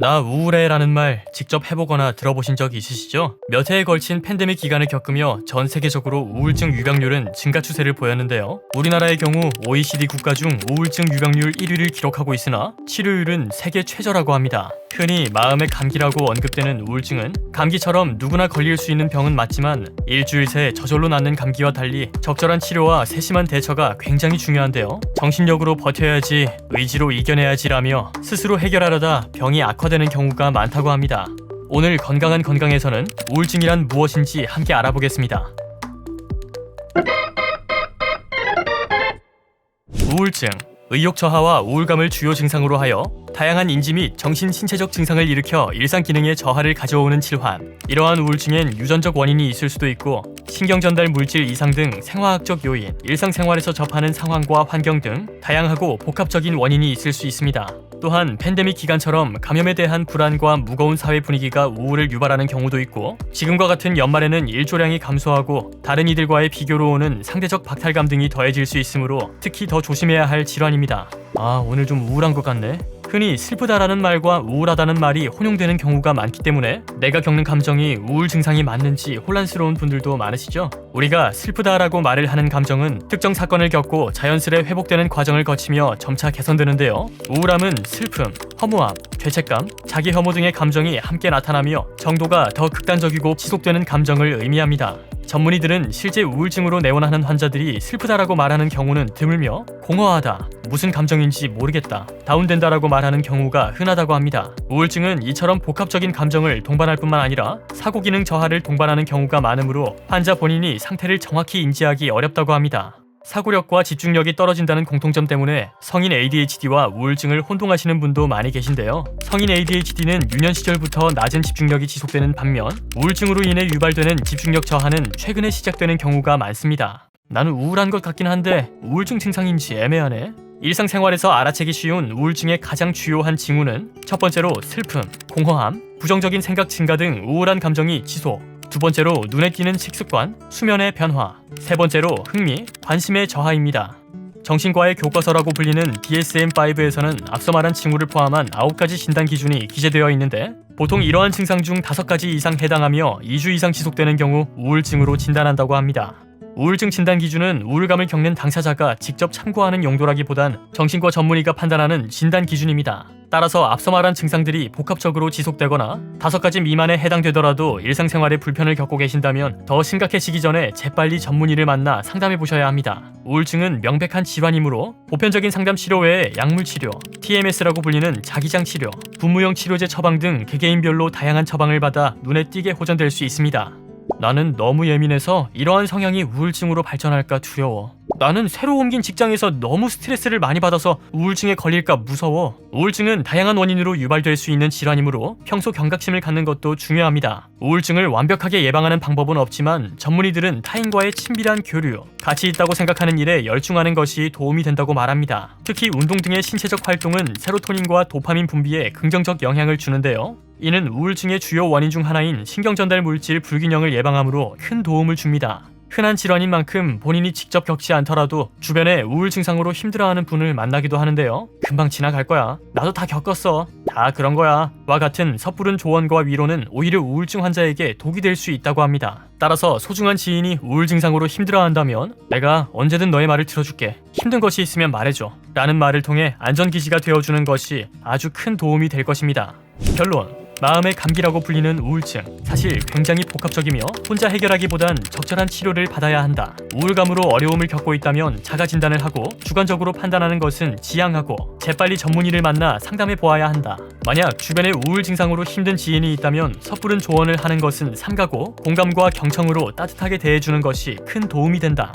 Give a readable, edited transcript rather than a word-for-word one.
나 우울해라는 말 직접 해보거나 들어보신 적 있으시죠? 몇 해에 걸친 팬데믹 기간을 겪으며 전 세계적으로 우울증 유병률은 증가 추세를 보였는데요. 우리나라의 경우 OECD 국가 중 우울증 유병률 1위를 기록하고 있으나 치료율은 세계 최저라고 합니다. 흔히 마음의 감기라고 언급되는 우울증은 감기처럼 누구나 걸릴 수 있는 병은 맞지만 일주일 새 저절로 낫는 감기와 달리 적절한 치료와 세심한 대처가 굉장히 중요한데요. 정신력으로 버텨야지, 의지로 이겨내야지라며 스스로 해결하려다 병이 악화되는 경우가 많다고 합니다. 오늘 건강한 건강에서는 우울증이란 무엇인지 함께 알아보겠습니다. 우울증, 의욕 저하와 우울감을 주요 증상으로 하여 다양한 인지 및 정신 신체적 증상을 일으켜 일상 기능에 저하를 가져오는 질환. 이러한 우울증엔 유전적 원인이 있을 수도 있고 신경 전달 물질 이상 등 생화학적 요인, 일상생활에서 접하는 상황과 환경 등 다양하고 복합적인 원인이 있을 수 있습니다. 또한 팬데믹 기간처럼 감염에 대한 불안과 무거운 사회 분위기가 우울을 유발하는 경우도 있고 지금과 같은 연말에는 일조량이 감소하고 다른 이들과의 비교로 오는 상대적 박탈감 등이 더해질 수 있으므로 특히 더 조심해야 할 질환입니다. 오늘 좀 우울한 것 같네. 흔히 슬프다라는 말과 우울하다는 말이 혼용되는 경우가 많기 때문에 내가 겪는 감정이 우울 증상이 맞는지 혼란스러운 분들도 많으시죠? 우리가 슬프다라고 말을 하는 감정은 특정 사건을 겪고 자연스레 회복되는 과정을 거치며 점차 개선되는데요. 우울함은 슬픔, 허무함, 죄책감, 자기 혐오 등의 감정이 함께 나타나며 정도가 더 극단적이고 지속되는 감정을 의미합니다. 전문의들은 실제 우울증으로 내원하는 환자들이 슬프다라고 말하는 경우는 드물며 공허하다, 무슨 감정인지 모르겠다, 다운된다라고 말하는 경우가 흔하다고 합니다. 우울증은 이처럼 복합적인 감정을 동반할 뿐만 아니라 사고기능 저하를 동반하는 경우가 많으므로 환자 본인이 상태를 정확히 인지하기 어렵다고 합니다. 사고력과 집중력이 떨어진다는 공통점 때문에 성인 ADHD와 우울증을 혼동하시는 분도 많이 계신데요. 성인 ADHD는 유년 시절부터 낮은 집중력이 지속되는 반면 우울증으로 인해 유발되는 집중력 저하는 최근에 시작되는 경우가 많습니다. 나는 우울한 것 같긴 한데 우울증 증상인지 애매하네. 일상생활에서 알아채기 쉬운 우울증의 가장 주요한 징후는 첫 번째로 슬픔, 공허함, 부정적인 생각 증가 등 우울한 감정이 지속, 두 번째로 눈에 띄는 식습관, 수면의 변화, 세 번째로 흥미, 관심의 저하입니다. 정신과의 교과서라고 불리는 DSM-5에서는 앞서 말한 징후를 포함한 9가지 진단 기준이 기재되어 있는데 보통 이러한 증상 중 5가지 이상 해당하며 2주 이상 지속되는 경우 우울증으로 진단한다고 합니다. 우울증 진단 기준은 우울감을 겪는 당사자가 직접 참고하는 용도라기보단 정신과 전문의가 판단하는 진단 기준입니다. 따라서 앞서 말한 증상들이 복합적으로 지속되거나 5가지 미만에 해당되더라도 일상생활에 불편을 겪고 계신다면 더 심각해지기 전에 재빨리 전문의를 만나 상담해 보셔야 합니다. 우울증은 명백한 질환이므로 보편적인 상담 치료 외에 약물 치료, TMS라고 불리는 자기장 치료, 분무형 치료제 처방 등 개개인별로 다양한 처방을 받아 눈에 띄게 호전될 수 있습니다. 나는 너무 예민해서 이러한 성향이 우울증으로 발전할까 두려워. 나는 새로 옮긴 직장에서 너무 스트레스를 많이 받아서 우울증에 걸릴까 무서워. 우울증은 다양한 원인으로 유발될 수 있는 질환이므로 평소 경각심을 갖는 것도 중요합니다. 우울증을 완벽하게 예방하는 방법은 없지만 전문의들은 타인과의 친밀한 교류, 가치 있다고 생각하는 일에 열중하는 것이 도움이 된다고 말합니다. 특히 운동 등의 신체적 활동은 세로토닌과 도파민 분비에 긍정적 영향을 주는데요. 이는 우울증의 주요 원인 중 하나인 신경전달 물질 불균형을 예방하므로 큰 도움을 줍니다. 흔한 질환인 만큼 본인이 직접 겪지 않더라도 주변에 우울 증상으로 힘들어하는 분을 만나기도 하는데요. 금방 지나갈 거야. 나도 다 겪었어. 다 그런 거야. 와 같은 섣부른 조언과 위로는 오히려 우울증 환자에게 독이 될 수 있다고 합니다. 따라서 소중한 지인이 우울 증상으로 힘들어한다면 내가 언제든 너의 말을 들어줄게. 힘든 것이 있으면 말해줘. 라는 말을 통해 안전기지가 되어주는 것이 아주 큰 도움이 될 것입니다. 결론. 마음의 감기라고 불리는 우울증, 사실 굉장히 복합적이며 혼자 해결하기보단 적절한 치료를 받아야 한다. 우울감으로 어려움을 겪고 있다면 자가 진단을 하고 주관적으로 판단하는 것은 지양하고 재빨리 전문의를 만나 상담해 보아야 한다. 만약 주변에 우울 증상으로 힘든 지인이 있다면 섣부른 조언을 하는 것은 삼가고 공감과 경청으로 따뜻하게 대해주는 것이 큰 도움이 된다.